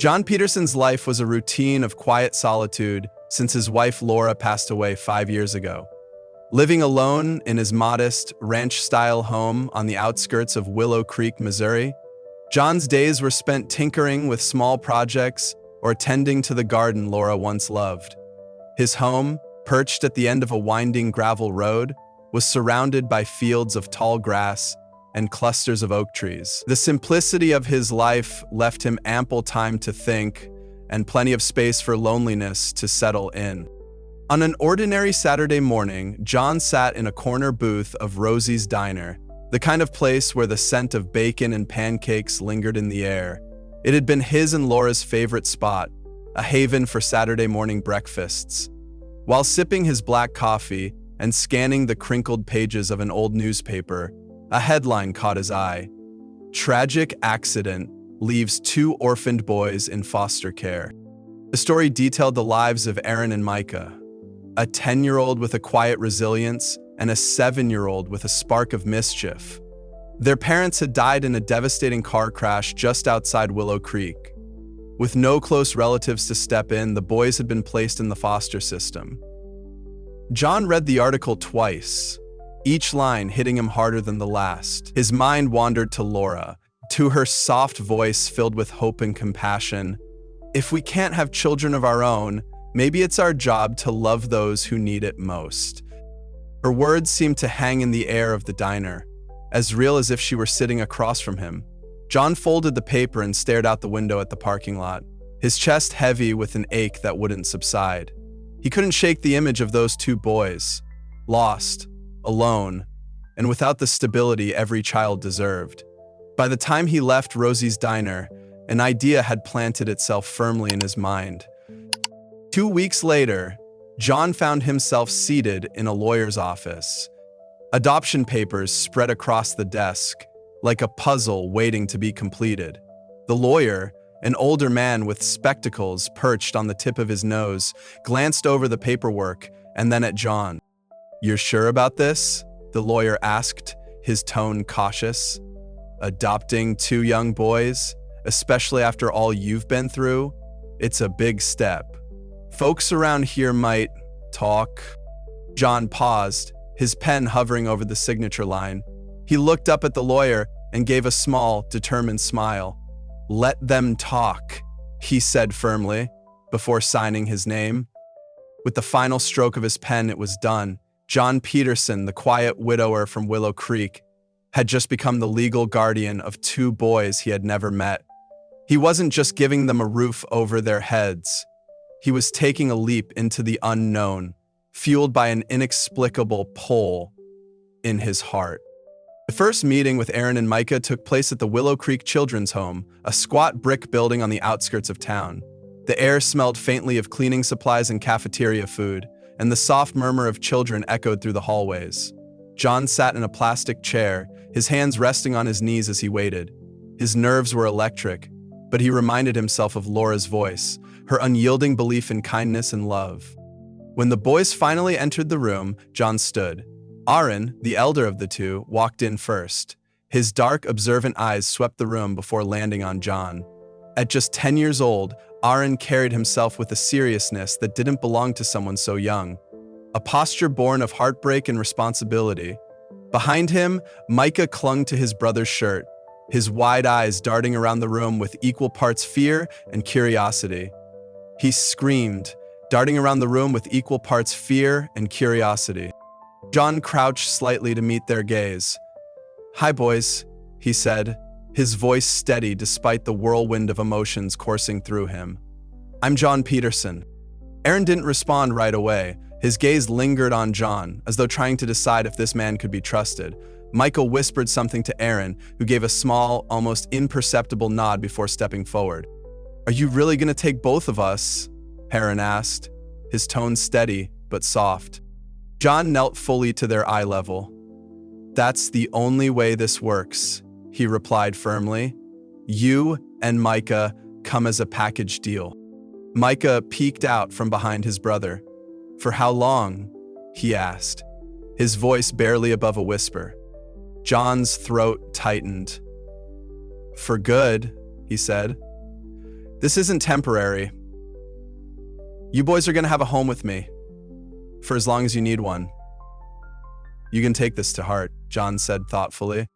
John Peterson's life was a routine of quiet solitude since his wife Laura passed away 5 years ago. Living alone in his modest, ranch-style home on the outskirts of Willow Creek, Missouri, John's days were spent tinkering with small projects or tending to the garden Laura once loved. His home, perched at the end of a winding gravel road, was surrounded by fields of tall grass and clusters of oak trees. The simplicity of his life left him ample time to think and plenty of space for loneliness to settle in. On an ordinary Saturday morning, John sat in a corner booth of Rosie's Diner, the kind of place where the scent of bacon and pancakes lingered in the air. It had been his and Laura's favorite spot, a haven for Saturday morning breakfasts. While sipping his black coffee and scanning the crinkled pages of an old newspaper, a headline caught his eye. "Tragic accident leaves 2 orphaned boys in foster care." The story detailed the lives of Aaron and Micah, a 10-year-old with a quiet resilience and a 7-year-old with a spark of mischief. Their parents had died in a devastating car crash just outside Willow Creek. With no close relatives to step in, the boys had been placed in the foster system. John read the article twice, each line hitting him harder than the last. His mind wandered to Laura, to her soft voice filled with hope and compassion. If we can't have children of our own, maybe it's our job to love those who need it most. Her words seemed to hang in the air of the diner, as real as if she were sitting across from him. John folded the paper and stared out the window at the parking lot, his chest heavy with an ache that wouldn't subside. He couldn't shake the image of those 2 boys, lost, alone, and without the stability every child deserved. By the time he left Rosie's Diner, an idea had planted itself firmly in his mind. 2 weeks later, John found himself seated in a lawyer's office. Adoption papers spread across the desk, like a puzzle waiting to be completed. The lawyer, an older man with spectacles perched on the tip of his nose, glanced over the paperwork and then at John. "You're sure about this?" the lawyer asked, his tone cautious. "Adopting 2 young boys, especially after all you've been through? It's a big step. Folks around here might talk." John paused, his pen hovering over the signature line. He looked up at the lawyer and gave a small, determined smile. "Let them talk," he said firmly, before signing his name. With the final stroke of his pen, it was done. John Peterson, the quiet widower from Willow Creek, had just become the legal guardian of 2 boys he had never met. He wasn't just giving them a roof over their heads. He was taking a leap into the unknown, fueled by an inexplicable pull in his heart. The first meeting with Aaron and Micah took place at the Willow Creek Children's Home, a squat brick building on the outskirts of town. The air smelled faintly of cleaning supplies and cafeteria food, and the soft murmur of children echoed through the hallways. John sat in a plastic chair, his hands resting on his knees as he waited. His nerves were electric, but he reminded himself of Laura's voice, her unyielding belief in kindness and love. When the boys finally entered the room, John stood. Aaron, the elder of the 2, walked in first. His dark, observant eyes swept the room before landing on John. At just 10 years old, Aaron carried himself with a seriousness that didn't belong to someone so young, a posture born of heartbreak and responsibility. Behind him, Micah clung to his brother's shirt, his wide eyes darting around the room with equal parts fear and curiosity. He screamed, darting around the room with equal parts fear and curiosity. John crouched slightly to meet their gaze. "Hi, boys," he said, his voice steady despite the whirlwind of emotions coursing through him. "I'm John Peterson." Aaron didn't respond right away. His gaze lingered on John, as though trying to decide if this man could be trusted. Michael whispered something to Aaron, who gave a small, almost imperceptible nod before stepping forward. "Are you really going to take both of us?" Aaron asked, his tone steady but soft. John knelt fully to their eye level. "That's the only way this works," he replied firmly. "You and Micah come as a package deal." Micah peeked out from behind his brother. "For how long?" he asked, his voice barely above a whisper. John's throat tightened. "For good," he said. This isn't temporary. You boys are gonna have a home with me, for as long as you need one. You can take this to heart, John said thoughtfully.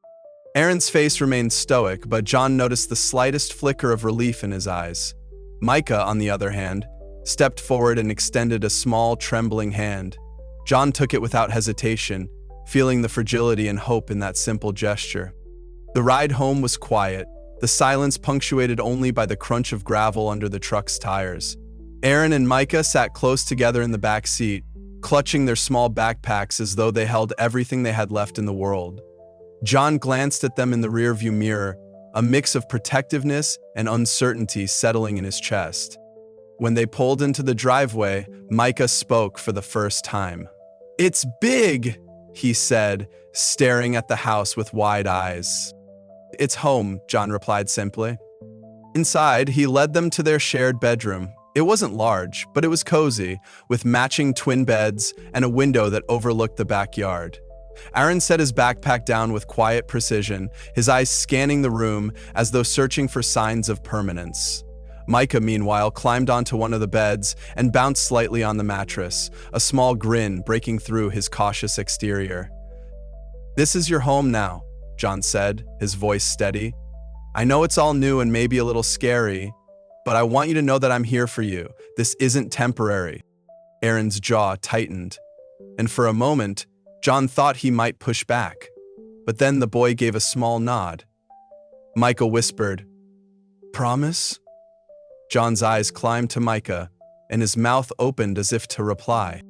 Aaron's face remained stoic, but John noticed the slightest flicker of relief in his eyes. Micah, on the other hand, stepped forward and extended a small, trembling hand. John took it without hesitation, feeling the fragility and hope in that simple gesture. The ride home was quiet, the silence punctuated only by the crunch of gravel under the truck's tires. Aaron and Micah sat close together in the back seat, clutching their small backpacks as though they held everything they had left in the world. John glanced at them in the rearview mirror, a mix of protectiveness and uncertainty settling in his chest. When they pulled into the driveway, Micah spoke for the first time. "It's big," he said, staring at the house with wide eyes. "It's home," John replied simply. Inside, he led them to their shared bedroom. It wasn't large, but it was cozy, with matching twin beds and a window that overlooked the backyard. Aaron set his backpack down with quiet precision, his eyes scanning the room as though searching for signs of permanence. Micah, meanwhile, climbed onto one of the beds and bounced slightly on the mattress, a small grin breaking through his cautious exterior. "This is your home now," John said, his voice steady. "I know it's all new and maybe a little scary, but I want you to know that I'm here for you. This isn't temporary." Aaron's jaw tightened, and for a moment, John thought he might push back. But then the boy gave a small nod. Micah whispered, "Promise?" John's eyes climbed to Micah, and his mouth opened as if to reply.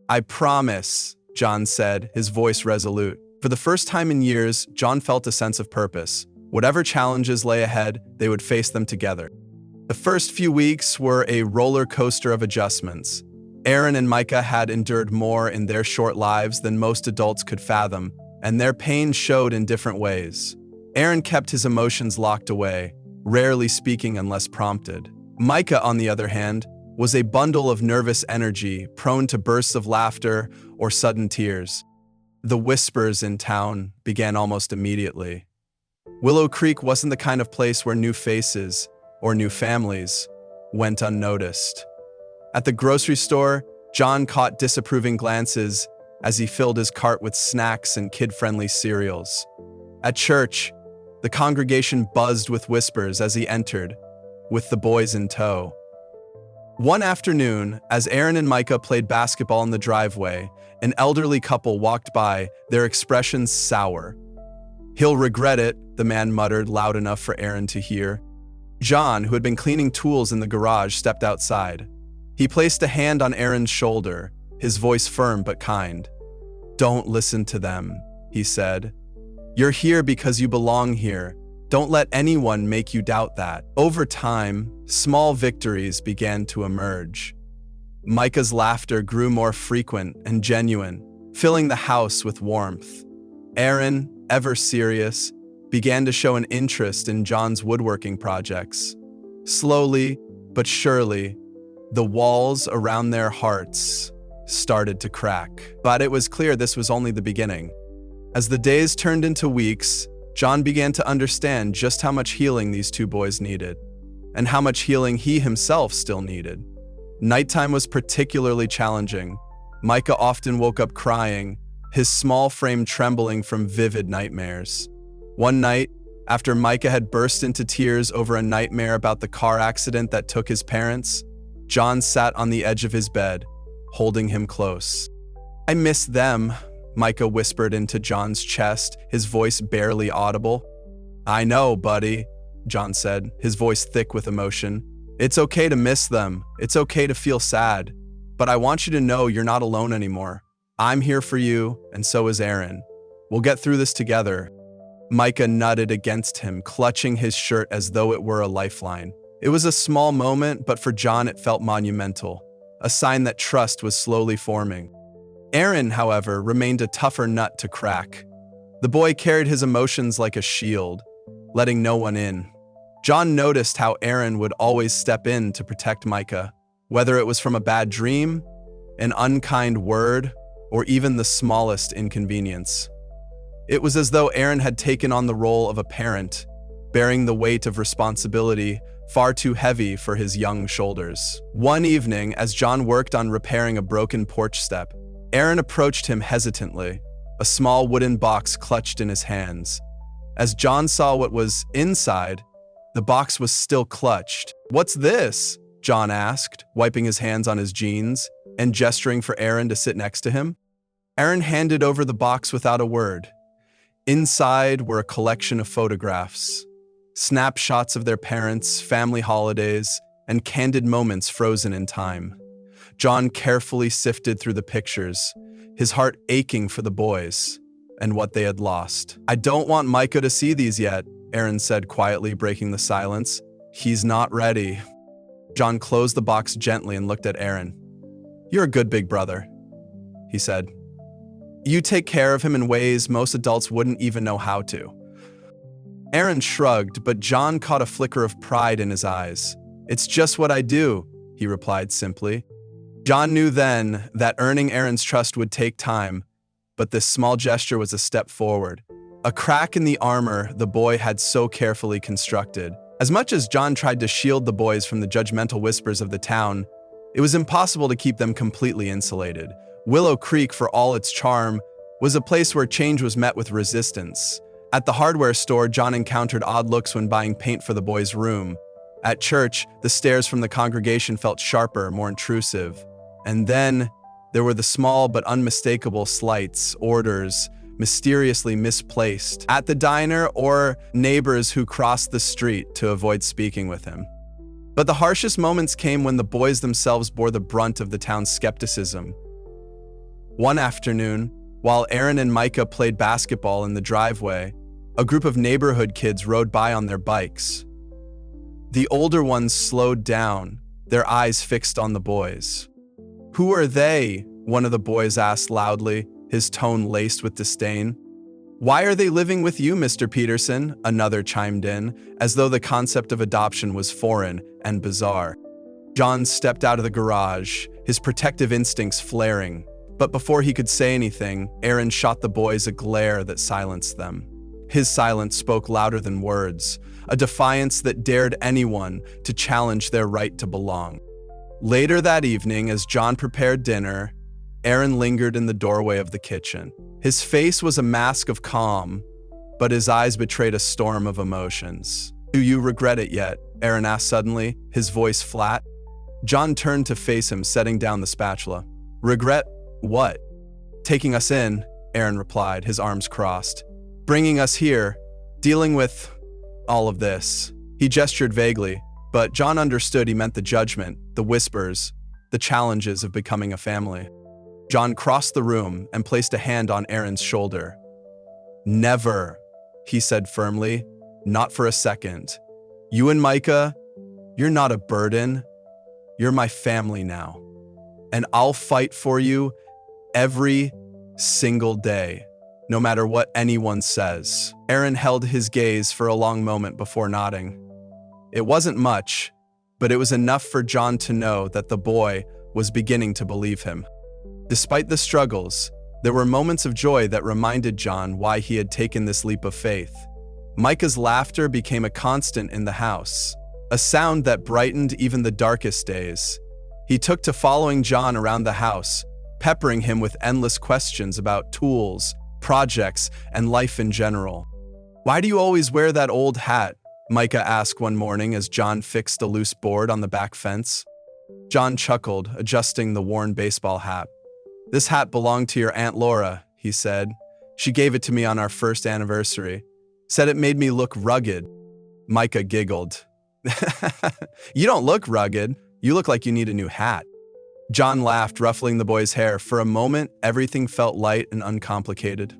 "I promise," John said, his voice resolute. For the first time in years, John felt a sense of purpose. Whatever challenges lay ahead, they would face them together. The first few weeks were a roller coaster of adjustments. Aaron and Micah had endured more in their short lives than most adults could fathom, and their pain showed in different ways. Aaron kept his emotions locked away, rarely speaking unless prompted. Micah, on the other hand, was a bundle of nervous energy, prone to bursts of laughter or sudden tears. The whispers in town began almost immediately. Willow Creek wasn't the kind of place where new faces or new families went unnoticed. At the grocery store, John caught disapproving glances as he filled his cart with snacks and kid-friendly cereals. At church, the congregation buzzed with whispers as he entered, with the boys in tow. One afternoon, as Aaron and Micah played basketball in the driveway, an elderly couple walked by, their expressions sour. "He'll regret it," the man muttered loud enough for Aaron to hear. John, who had been cleaning tools in the garage, stepped outside. He placed a hand on Aaron's shoulder, his voice firm but kind. "Don't listen to them," he said. "You're here because you belong here. Don't let anyone make you doubt that." Over time, small victories began to emerge. Micah's laughter grew more frequent and genuine, filling the house with warmth. Aaron, ever serious, began to show an interest in John's woodworking projects. Slowly but surely, the walls around their hearts started to crack. But it was clear this was only the beginning. As the days turned into weeks, John began to understand just how much healing these two boys needed, and how much healing he himself still needed. Nighttime was particularly challenging. Micah often woke up crying, his small frame trembling from vivid nightmares. One night, after Micah had burst into tears over a nightmare about the car accident that took his parents, John sat on the edge of his bed, holding him close. "I miss them," Micah whispered into John's chest, his voice barely audible. "I know, buddy," John said, his voice thick with emotion. "It's okay to miss them. It's okay to feel sad. But I want you to know you're not alone anymore. I'm here for you, and so is Aaron. We'll get through this together." Micah nutted against him, clutching his shirt as though it were a lifeline. It was a small moment, but for John it felt monumental, a sign that trust was slowly forming. Aaron, however, remained a tougher nut to crack. The boy carried his emotions like a shield, letting no one in. John noticed how Aaron would always step in to protect Micah, whether it was from a bad dream, an unkind word, or even the smallest inconvenience. It was as though Aaron had taken on the role of a parent, bearing the weight of responsibility far too heavy for his young shoulders. One evening, as John worked on repairing a broken porch step, Aaron approached him hesitantly, a small wooden box clutched in his hands. As John saw what was inside, the box was still clutched. "What's this?" John asked, wiping his hands on his jeans and gesturing for Aaron to sit next to him. Aaron handed over the box without a word. Inside were a collection of photographs, snapshots of their parents, family holidays, and candid moments frozen in time. John carefully sifted through the pictures, his heart aching for the boys and what they had lost. "I don't want Micah to see these yet," Aaron said quietly, breaking the silence. "He's not ready." John closed the box gently and looked at Aaron. "You're a good big brother," he said. "You take care of him in ways most adults wouldn't even know how to." Aaron shrugged, but John caught a flicker of pride in his eyes. "It's just what I do," he replied simply. John knew then that earning Aaron's trust would take time, but this small gesture was a step forward, a crack in the armor the boy had so carefully constructed. As much as John tried to shield the boys from the judgmental whispers of the town, it was impossible to keep them completely insulated. Willow Creek, for all its charm, was a place where change was met with resistance. At the hardware store, John encountered odd looks when buying paint for the boys' room. At church, the stares from the congregation felt sharper, more intrusive. And then, there were the small but unmistakable slights, orders, mysteriously misplaced, at the diner or neighbors who crossed the street to avoid speaking with him. But the harshest moments came when the boys themselves bore the brunt of the town's skepticism. One afternoon, while Aaron and Micah played basketball in the driveway, a group of neighborhood kids rode by on their bikes. The older ones slowed down, their eyes fixed on the boys. "Who are they?" one of the boys asked loudly, his tone laced with disdain. "Why are they living with you, Mr. Peterson?" another chimed in, as though the concept of adoption was foreign and bizarre. John stepped out of the garage, his protective instincts flaring. But before he could say anything, Aaron shot the boys a glare that silenced them. His silence spoke louder than words, a defiance that dared anyone to challenge their right to belong. Later that evening, as John prepared dinner, Aaron lingered in the doorway of the kitchen. His face was a mask of calm, but his eyes betrayed a storm of emotions. "Do you regret it yet?" Aaron asked suddenly, his voice flat. John turned to face him, setting down the spatula. "Regret what?" "Taking us in," Aaron replied, his arms crossed. "Bringing us here, dealing with all of this." He gestured vaguely, but John understood he meant the judgment, the whispers, the challenges of becoming a family. John crossed the room and placed a hand on Aaron's shoulder. "Never," he said firmly, "not for a second. You and Micah, you're not a burden. You're my family now. And I'll fight for you every single day, no matter what anyone says." Aaron held his gaze for a long moment before nodding. It wasn't much, but it was enough for John to know that the boy was beginning to believe him. Despite the struggles, there were moments of joy that reminded John why he had taken this leap of faith. Micah's laughter became a constant in the house, a sound that brightened even the darkest days. He took to following John around the house, peppering him with endless questions about tools, projects, and life in general. "Why do you always wear that old hat?" Micah asked one morning as John fixed a loose board on the back fence. John chuckled, adjusting the worn baseball hat. "This hat belonged to your Aunt Laura," he said. "She gave it to me on our first anniversary. Said it made me look rugged." Micah giggled. "You don't look rugged. You look like you need a new hat." John laughed, ruffling the boy's hair. For a moment, everything felt light and uncomplicated.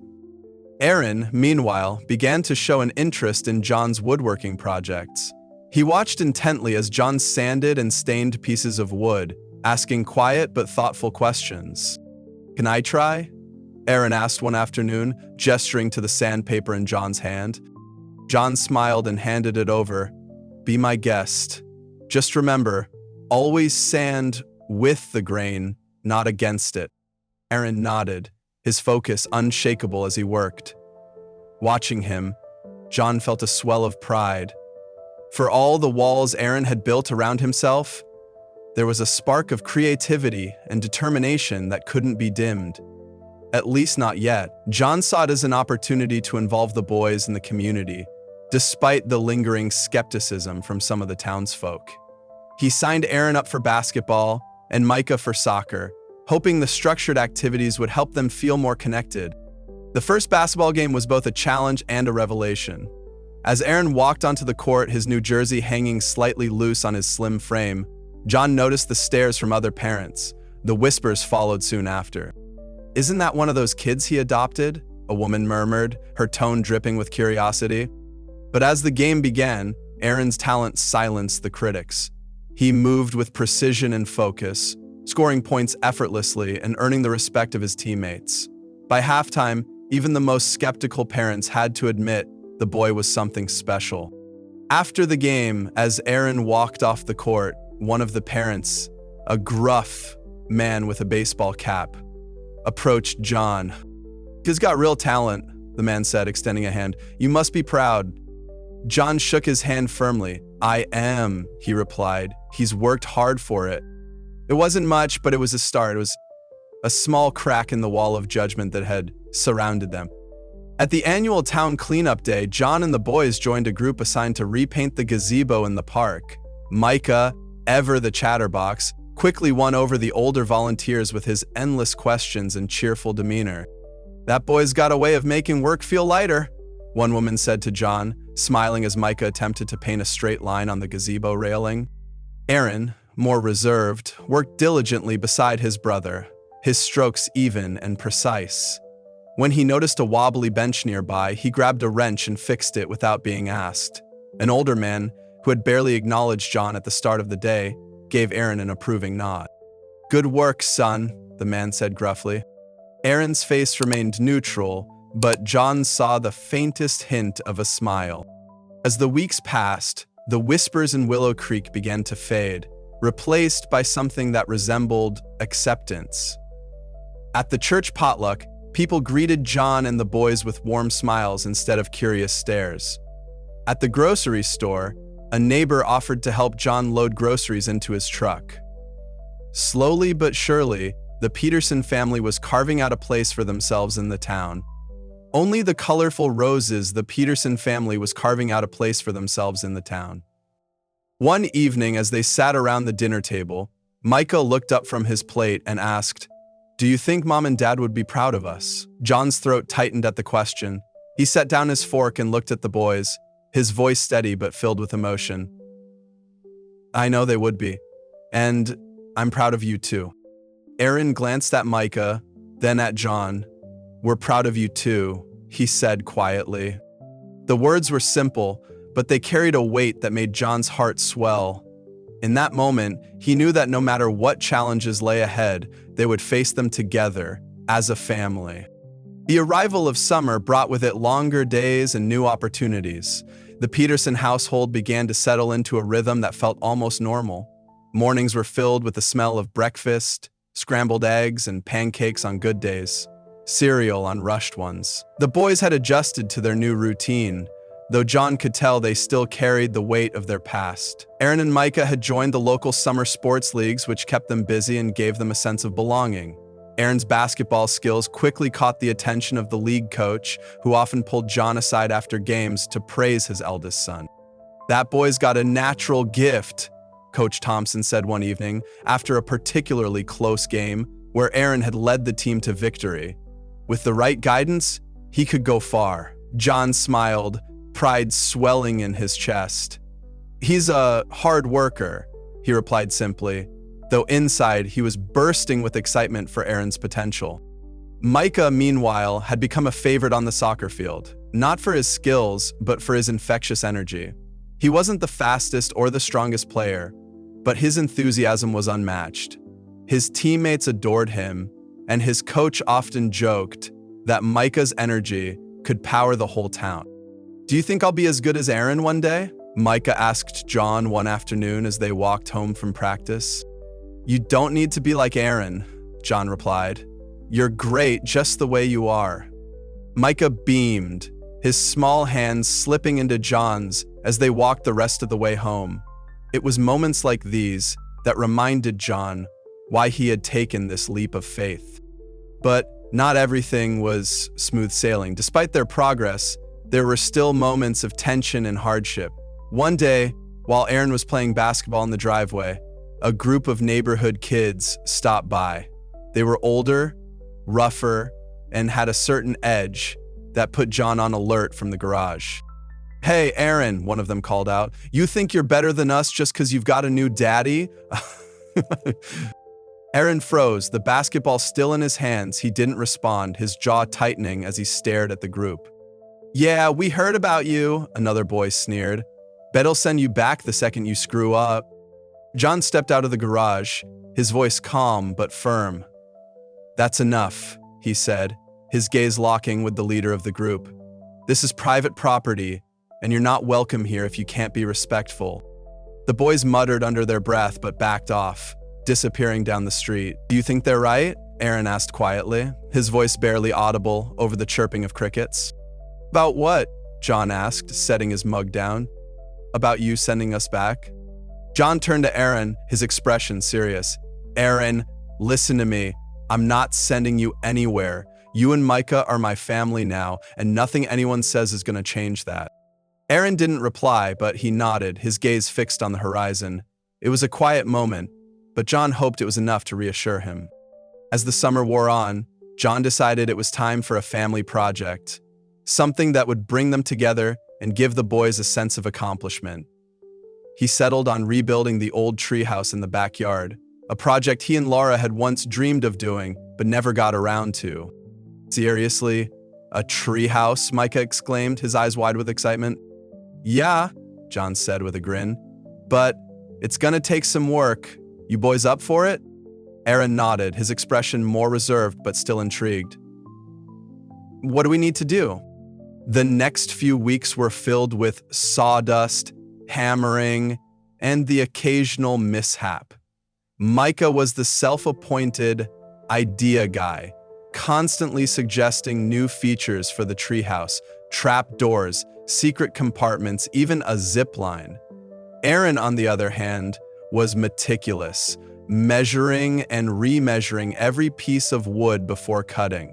Aaron, meanwhile, began to show an interest in John's woodworking projects. He watched intently as John sanded and stained pieces of wood, asking quiet but thoughtful questions. "Can I try?" Aaron asked one afternoon, gesturing to the sandpaper in John's hand. John smiled and handed it over. "Be my guest. Just remember, always sand with the grain, not against it." Aaron nodded, his focus unshakable as he worked. Watching him, John felt a swell of pride. For all the walls Aaron had built around himself, there was a spark of creativity and determination that couldn't be dimmed. At least not yet. John saw it as an opportunity to involve the boys in the community, despite the lingering skepticism from some of the townsfolk. He signed Aaron up for basketball and Micah for soccer, hoping the structured activities would help them feel more connected. The first basketball game was both a challenge and a revelation. As Aaron walked onto the court, his new jersey hanging slightly loose on his slim frame, John noticed the stares from other parents. The whispers followed soon after. "Isn't that one of those kids he adopted?" a woman murmured, her tone dripping with curiosity. But as the game began, Aaron's talent silenced the critics. He moved with precision and focus, scoring points effortlessly and earning the respect of his teammates. By halftime, even the most skeptical parents had to admit the boy was something special. After the game, as Aaron walked off the court, one of the parents, a gruff man with a baseball cap, approached John. "He's got real talent," the man said, extending a hand. "You must be proud." John shook his hand firmly. "I am," he replied. "He's worked hard for it." It wasn't much, but it was a start. It was a small crack in the wall of judgment that had surrounded them. At the annual town cleanup day, John and the boys joined a group assigned to repaint the gazebo in the park. Micah, ever the chatterbox, quickly won over the older volunteers with his endless questions and cheerful demeanor. "That boy's got a way of making work feel lighter," one woman said to John, smiling as Micah attempted to paint a straight line on the gazebo railing. Aaron, more reserved, worked diligently beside his brother, his strokes even and precise. When he noticed a wobbly bench nearby, he grabbed a wrench and fixed it without being asked. An older man, who had barely acknowledged John at the start of the day, gave Aaron an approving nod. "Good work, son," the man said gruffly. Aaron's face remained neutral, but John saw the faintest hint of a smile. As the weeks passed, the whispers in Willow Creek began to fade, replaced by something that resembled acceptance. At the church potluck, people greeted John and the boys with warm smiles instead of curious stares. At the grocery store, a neighbor offered to help John load groceries into his truck. Slowly but surely, the Peterson family was carving out a place for themselves in the town. Only the colorful roses, the Peterson family was carving out a place for themselves in the town. One evening, as they sat around the dinner table, Micah looked up from his plate and asked, "Do you think Mom and Dad would be proud of us?" John's throat tightened at the question. He set down his fork and looked at the boys, his voice steady but filled with emotion. "I know they would be. And I'm proud of you too." Aaron glanced at Micah, then at John. "We're proud of you too," he said quietly. The words were simple, but they carried a weight that made John's heart swell. In that moment, he knew that no matter what challenges lay ahead, they would face them together, as a family. The arrival of summer brought with it longer days and new opportunities. The Peterson household began to settle into a rhythm that felt almost normal. Mornings were filled with the smell of breakfast, scrambled eggs, and pancakes on good days, cereal on rushed ones. The boys had adjusted to their new routine, though John could tell they still carried the weight of their past. Aaron and Micah had joined the local summer sports leagues, which kept them busy and gave them a sense of belonging. Aaron's basketball skills quickly caught the attention of the league coach, who often pulled John aside after games to praise his eldest son. "That boy's got a natural gift," Coach Thompson said one evening, after a particularly close game where Aaron had led the team to victory. "With the right guidance, he could go far." John smiled, pride swelling in his chest. "He's a hard worker," he replied simply, though inside he was bursting with excitement for Aaron's potential. Micah, meanwhile, had become a favorite on the soccer field, not for his skills, but for his infectious energy. He wasn't the fastest or the strongest player, but his enthusiasm was unmatched. His teammates adored him, and his coach often joked that Micah's energy could power the whole town. "Do you think I'll be as good as Aaron one day?" Micah asked John one afternoon as they walked home from practice. "You don't need to be like Aaron," John replied. "You're great just the way you are." Micah beamed, his small hands slipping into John's as they walked the rest of the way home. It was moments like these that reminded John why he had taken this leap of faith. But not everything was smooth sailing. Despite their progress, there were still moments of tension and hardship. One day, while Aaron was playing basketball in the driveway, a group of neighborhood kids stopped by. They were older, rougher, and had a certain edge that put John on alert from the garage. "Hey, Aaron," one of them called out, "you think you're better than us just because you've got a new daddy?" Aaron froze, the basketball still in his hands. He didn't respond, his jaw tightening as he stared at the group. "Yeah, we heard about you," another boy sneered. "Bet I'll send you back the second you screw up." John stepped out of the garage, his voice calm but firm. "That's enough," he said, his gaze locking with the leader of the group. "This is private property, and you're not welcome here if you can't be respectful." The boys muttered under their breath but backed off, disappearing down the street. "Do you think they're right?" Aaron asked quietly, his voice barely audible over the chirping of crickets. "About what?" John asked, setting his mug down. "About you sending us back?" John turned to Aaron, his expression serious. "Aaron, listen to me. I'm not sending you anywhere. You and Micah are my family now, and nothing anyone says is going to change that." Aaron didn't reply, but he nodded, his gaze fixed on the horizon. It was a quiet moment, but John hoped it was enough to reassure him. As the summer wore on, John decided it was time for a family project, something that would bring them together and give the boys a sense of accomplishment. He settled on rebuilding the old treehouse in the backyard, a project he and Laura had once dreamed of doing, but never got around to. "Seriously? A treehouse?" Micah exclaimed, his eyes wide with excitement. "Yeah," John said with a grin. "But it's gonna take some work. You boys up for it?" Aaron nodded, his expression more reserved but still intrigued. "What do we need to do?" The next few weeks were filled with sawdust, hammering, and the occasional mishap. Micah was the self-appointed idea guy, constantly suggesting new features for the treehouse, trap doors, secret compartments, even a zip line. Aaron, on the other hand, was meticulous, measuring and remeasuring every piece of wood before cutting.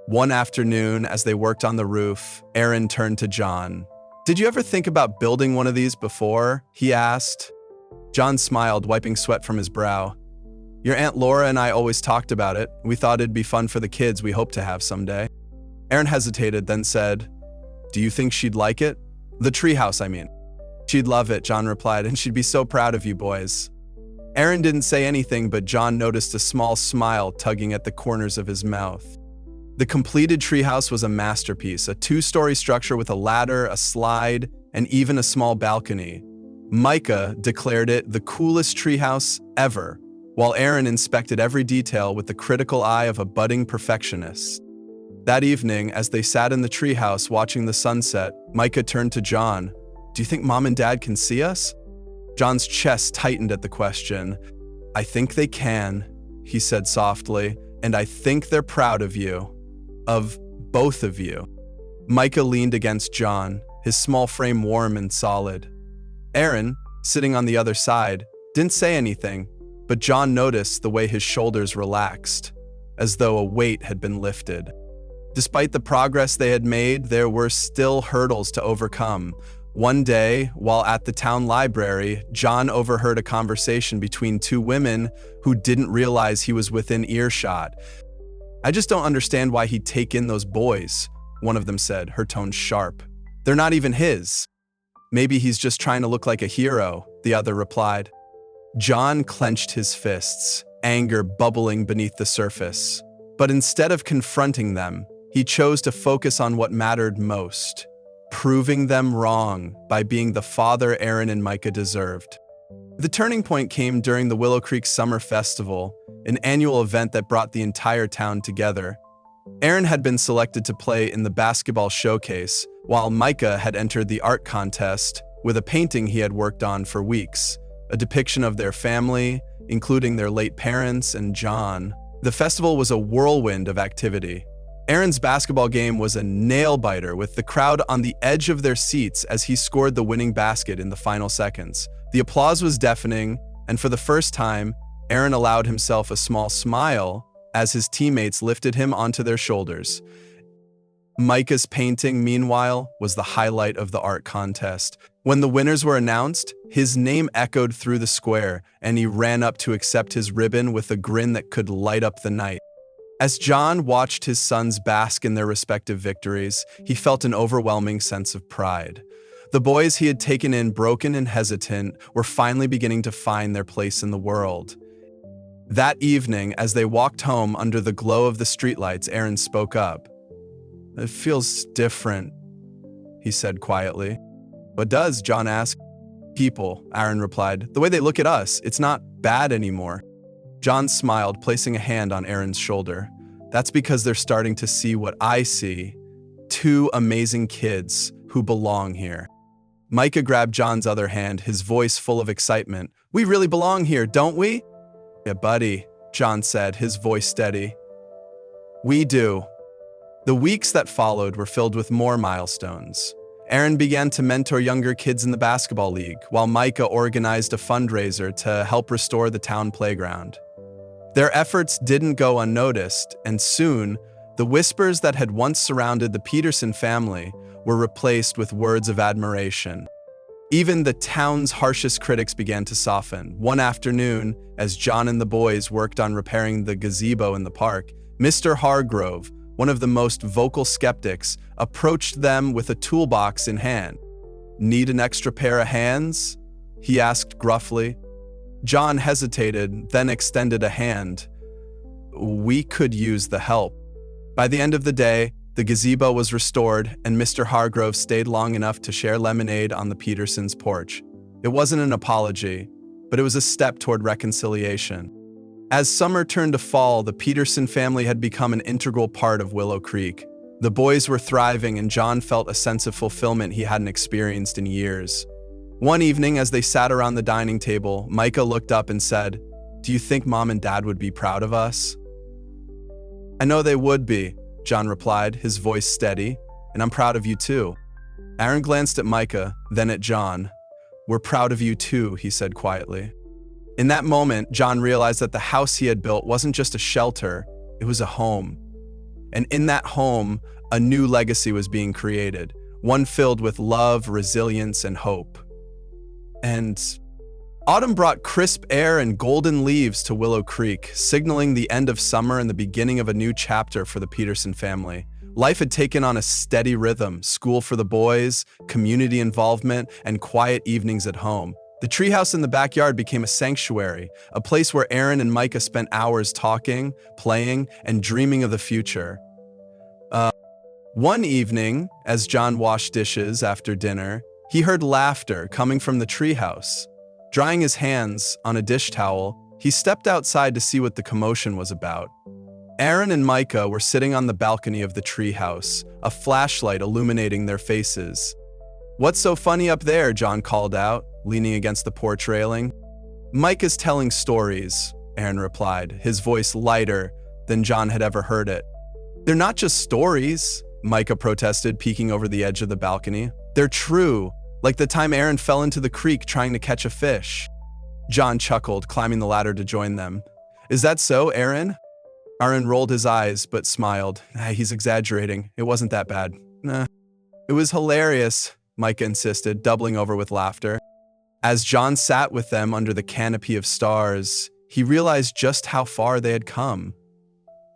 One afternoon, as they worked on the roof, Aaron turned to John. "Did you ever think about building one of these before?" he asked. John smiled, wiping sweat from his brow. "Your Aunt Laura and I always talked about it. We thought it'd be fun for the kids we hope to have someday." Aaron hesitated, then said, "Do you think she'd like it? The treehouse, I mean." "She'd love it," John replied, "and she'd be so proud of you boys." Aaron didn't say anything, but John noticed a small smile tugging at the corners of his mouth. The completed treehouse was a masterpiece, a two-story structure with a ladder, a slide, and even a small balcony. Micah declared it the coolest treehouse ever, while Aaron inspected every detail with the critical eye of a budding perfectionist. That evening, as they sat in the treehouse watching the sunset, Micah turned to John. "Do you think Mom and Dad can see us?" John's chest tightened at the question. "I think they can," he said softly, "and I think they're proud of you. Of both of you." Micah leaned against John, his small frame warm and solid. Aaron, sitting on the other side, didn't say anything, but John noticed the way his shoulders relaxed, as though a weight had been lifted. Despite the progress they had made, there were still hurdles to overcome. One day, while at the town library, John overheard a conversation between two women who didn't realize he was within earshot. "I just don't understand why he'd take in those boys," one of them said, her tone sharp. "They're not even his." "Maybe he's just trying to look like a hero," the other replied. John clenched his fists, anger bubbling beneath the surface. But instead of confronting them, he chose to focus on what mattered most, proving them wrong by being the father Aaron and Micah deserved. The turning point came during the Willow Creek Summer Festival, an annual event that brought the entire town together. Aaron had been selected to play in the basketball showcase, while Micah had entered the art contest with a painting he had worked on for weeks, a depiction of their family, including their late parents and John. The festival was a whirlwind of activity. Aaron's basketball game was a nail-biter, with the crowd on the edge of their seats as he scored the winning basket in the final seconds. The applause was deafening, and for the first time, Aaron allowed himself a small smile as his teammates lifted him onto their shoulders. Micah's painting, meanwhile, was the highlight of the art contest. When the winners were announced, his name echoed through the square, and he ran up to accept his ribbon with a grin that could light up the night. As John watched his sons bask in their respective victories, he felt an overwhelming sense of pride. The boys he had taken in, broken and hesitant, were finally beginning to find their place in the world. That evening, as they walked home under the glow of the streetlights, Aaron spoke up. "It feels different," he said quietly. "What does?" John asked. "People," Aaron replied. "The way they look at us, it's not bad anymore." John smiled, placing a hand on Aaron's shoulder. "That's because they're starting to see what I see. Two amazing kids who belong here." Micah grabbed John's other hand, his voice full of excitement. "We really belong here, don't we?" "Yeah, buddy," John said, his voice steady. "We do." The weeks that followed were filled with more milestones. Aaron began to mentor younger kids in the basketball league, while Micah organized a fundraiser to help restore the town playground. Their efforts didn't go unnoticed, and soon, the whispers that had once surrounded the Peterson family were replaced with words of admiration. Even the town's harshest critics began to soften. One afternoon, as John and the boys worked on repairing the gazebo in the park, Mr. Hargrove, one of the most vocal skeptics, approached them with a toolbox in hand. "Need an extra pair of hands?" he asked gruffly. John hesitated, then extended a hand. "We could use the help." By the end of the day, the gazebo was restored, and Mr. Hargrove stayed long enough to share lemonade on the Petersons' porch. It wasn't an apology, but it was a step toward reconciliation. As summer turned to fall, the Peterson family had become an integral part of Willow Creek. The boys were thriving, and John felt a sense of fulfillment he hadn't experienced in years. One evening, as they sat around the dining table, Micah looked up and said, "Do you think Mom and Dad would be proud of us?" "I know they would be," John replied, his voice steady, "and I'm proud of you too." Aaron glanced at Micah, then at John. "We're proud of you too," he said quietly. In that moment, John realized that the house he had built wasn't just a shelter, it was a home. And in that home, a new legacy was being created, one filled with love, resilience, and hope. And autumn brought crisp air and golden leaves to Willow Creek, signaling the end of summer and the beginning of a new chapter for the Peterson family. Life had taken on a steady rhythm: school for the boys, community involvement, and quiet evenings at home. The treehouse in the backyard became a sanctuary, a place where Aaron and Micah spent hours talking, playing, and dreaming of the future. One evening, as John washed dishes after dinner, he heard laughter coming from the treehouse. Drying his hands on a dish towel, he stepped outside to see what the commotion was about. Aaron and Micah were sitting on the balcony of the treehouse, a flashlight illuminating their faces. "What's so funny up there?" John called out, leaning against the porch railing. "Micah's telling stories," Aaron replied, his voice lighter than John had ever heard it. "They're not just stories," Micah protested, peeking over the edge of the balcony. "They're true, like the time Aaron fell into the creek trying to catch a fish." John chuckled, climbing the ladder to join them. "Is that so, Aaron?" Aaron rolled his eyes, but smiled. "He's exaggerating. It wasn't that bad." "Nah." "It was hilarious," Micah insisted, doubling over with laughter. As John sat with them under the canopy of stars, he realized just how far they had come.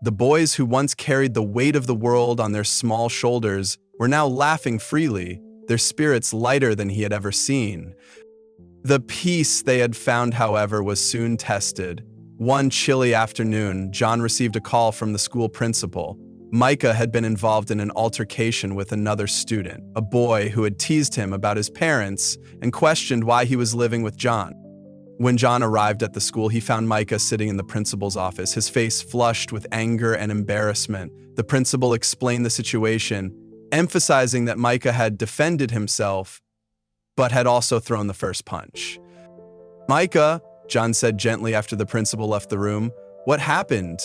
The boys who once carried the weight of the world on their small shoulders were now laughing freely, their spirits lighter than he had ever seen. The peace they had found, however, was soon tested. One chilly afternoon, John received a call from the school principal. Micah had been involved in an altercation with another student, a boy who had teased him about his parents and questioned why he was living with John. When John arrived at the school, he found Micah sitting in the principal's office, his face flushed with anger and embarrassment. The principal explained the situation, emphasizing that Micah had defended himself, but had also thrown the first punch. "Micah," John said gently after the principal left the room, "what happened?"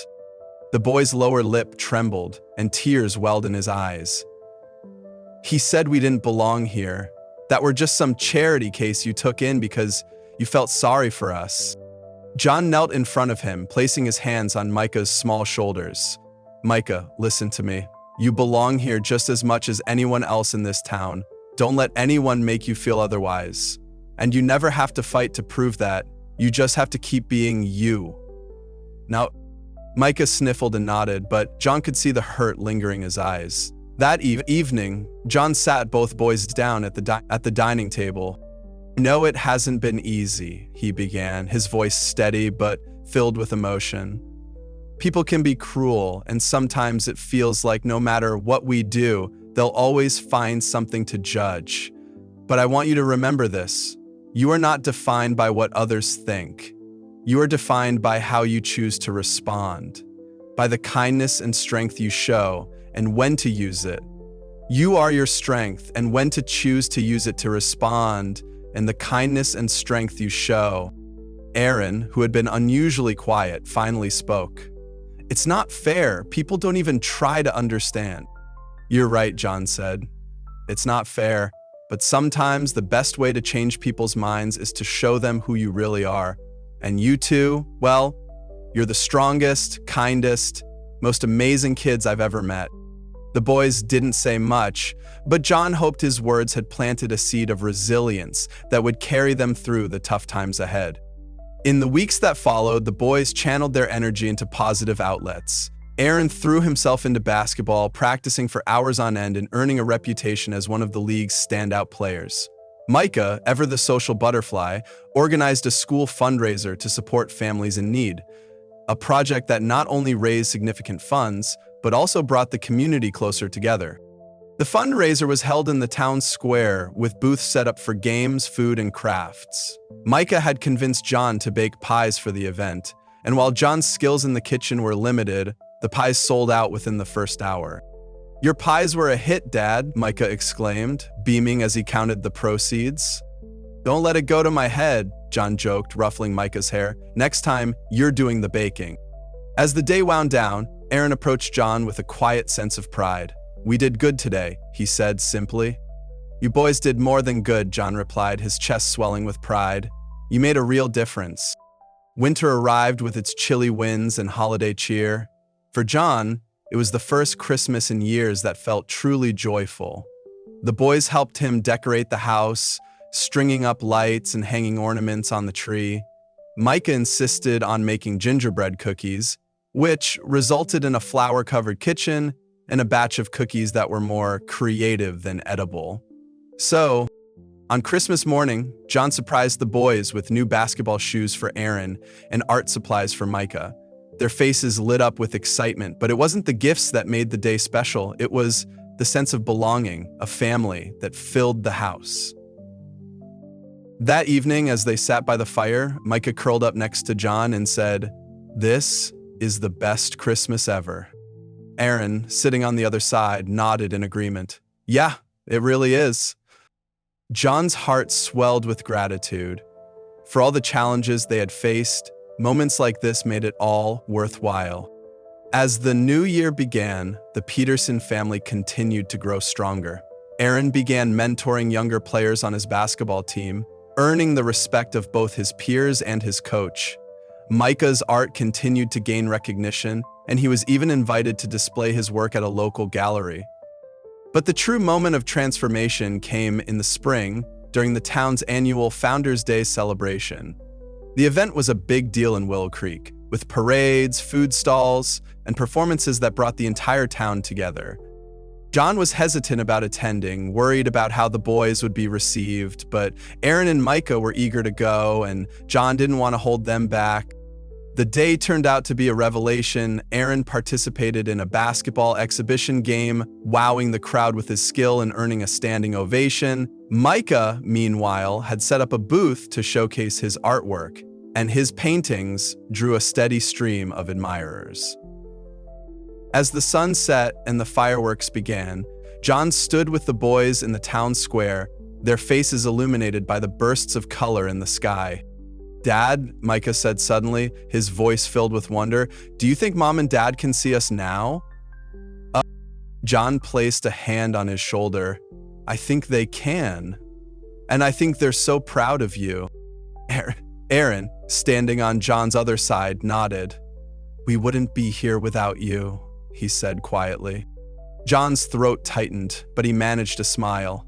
The boy's lower lip trembled, and tears welled in his eyes. "He said we didn't belong here, that we're just some charity case you took in because you felt sorry for us." John knelt in front of him, placing his hands on Micah's small shoulders. "Micah, listen to me. You belong here just as much as anyone else in this town. Don't let anyone make you feel otherwise. And you never have to fight to prove that. You just have to keep being you." Now, Micah sniffled and nodded, but John could see the hurt lingering in his eyes. That evening, John sat both boys down at the dining table. "No, it hasn't been easy," he began, his voice steady but filled with emotion. "People can be cruel, and sometimes it feels like no matter what we do, they'll always find something to judge. But I want you to remember this. You are not defined by what others think. You are defined by how you choose to respond, by the kindness and strength you show, and when to use it. You are your strength, and when to choose to use it to respond, and the kindness and strength you show." Aaron, who had been unusually quiet, finally spoke. "It's not fair. People don't even try to understand." "You're right," John said. "It's not fair, but sometimes the best way to change people's minds is to show them who you really are. And you two, well, you're the strongest, kindest, most amazing kids I've ever met." The boys didn't say much, but John hoped his words had planted a seed of resilience that would carry them through the tough times ahead. In the weeks that followed, the boys channeled their energy into positive outlets. Aaron threw himself into basketball, practicing for hours on end and earning a reputation as one of the league's standout players. Micah, ever the social butterfly, organized a school fundraiser to support families in need, a project that not only raised significant funds, but also brought the community closer together. The fundraiser was held in the town square, with booths set up for games, food, and crafts. Micah had convinced John to bake pies for the event, and while John's skills in the kitchen were limited, the pies sold out within the first hour. "Your pies were a hit, Dad," Micah exclaimed, beaming as he counted the proceeds. "Don't let it go to my head," John joked, ruffling Micah's hair. "Next time, you're doing the baking." As the day wound down, Aaron approached John with a quiet sense of pride. "We did good today," he said simply. "You boys did more than good," John replied, his chest swelling with pride. "You made a real difference." Winter arrived with its chilly winds and holiday cheer. For John, it was the first Christmas in years that felt truly joyful. The boys helped him decorate the house, stringing up lights and hanging ornaments on the tree. Micah insisted on making gingerbread cookies, which resulted in a flour-covered kitchen and a batch of cookies that were more creative than edible. So, on Christmas morning, John surprised the boys with new basketball shoes for Aaron and art supplies for Micah. Their faces lit up with excitement, but it wasn't the gifts that made the day special. It was the sense of belonging, a family that filled the house. That evening, as they sat by the fire, Micah curled up next to John and said, "This is the best Christmas ever." Aaron, sitting on the other side, nodded in agreement. "Yeah, it really is." John's heart swelled with gratitude. For all the challenges they had faced, moments like this made it all worthwhile. As the new year began, the Peterson family continued to grow stronger. Aaron began mentoring younger players on his basketball team, earning the respect of both his peers and his coach. Micah's art continued to gain recognition, and he was even invited to display his work at a local gallery. But the true moment of transformation came in the spring, during the town's annual Founders' Day celebration. The event was a big deal in Willow Creek, with parades, food stalls, and performances that brought the entire town together. John was hesitant about attending, worried about how the boys would be received, but Aaron and Micah were eager to go, and John didn't want to hold them back. The day turned out to be a revelation. Aaron participated in a basketball exhibition game, wowing the crowd with his skill and earning a standing ovation. Micah, meanwhile, had set up a booth to showcase his artwork, and his paintings drew a steady stream of admirers. As the sun set and the fireworks began, John stood with the boys in the town square, their faces illuminated by the bursts of color in the sky. Dad, Micah said suddenly, his voice filled with wonder, do you think Mom and Dad can see us now? John placed a hand on his shoulder. I think they can. And I think they're so proud of you. Aaron, standing on John's other side, nodded. We wouldn't be here without you, he said quietly. John's throat tightened, but he managed to smile.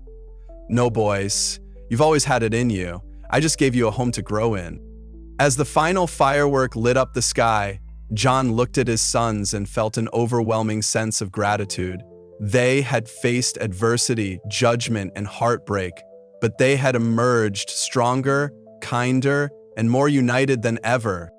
No, boys, you've always had it in you. I just gave you a home to grow in. As the final firework lit up the sky, John looked at his sons and felt an overwhelming sense of gratitude. They had faced adversity, judgment, and heartbreak, but they had emerged stronger, kinder, and more united than ever.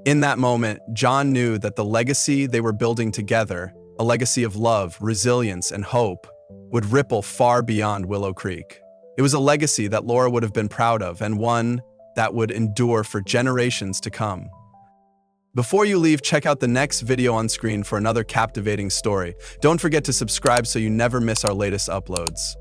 In that moment, John knew that the legacy they were building together, a legacy of love, resilience, and hope, would ripple far beyond Willow Creek. It was a legacy that Laura would have been proud of, and one that would endure for generations to come. Before you leave, check out the next video on screen for another captivating story. Don't forget to subscribe so you never miss our latest uploads.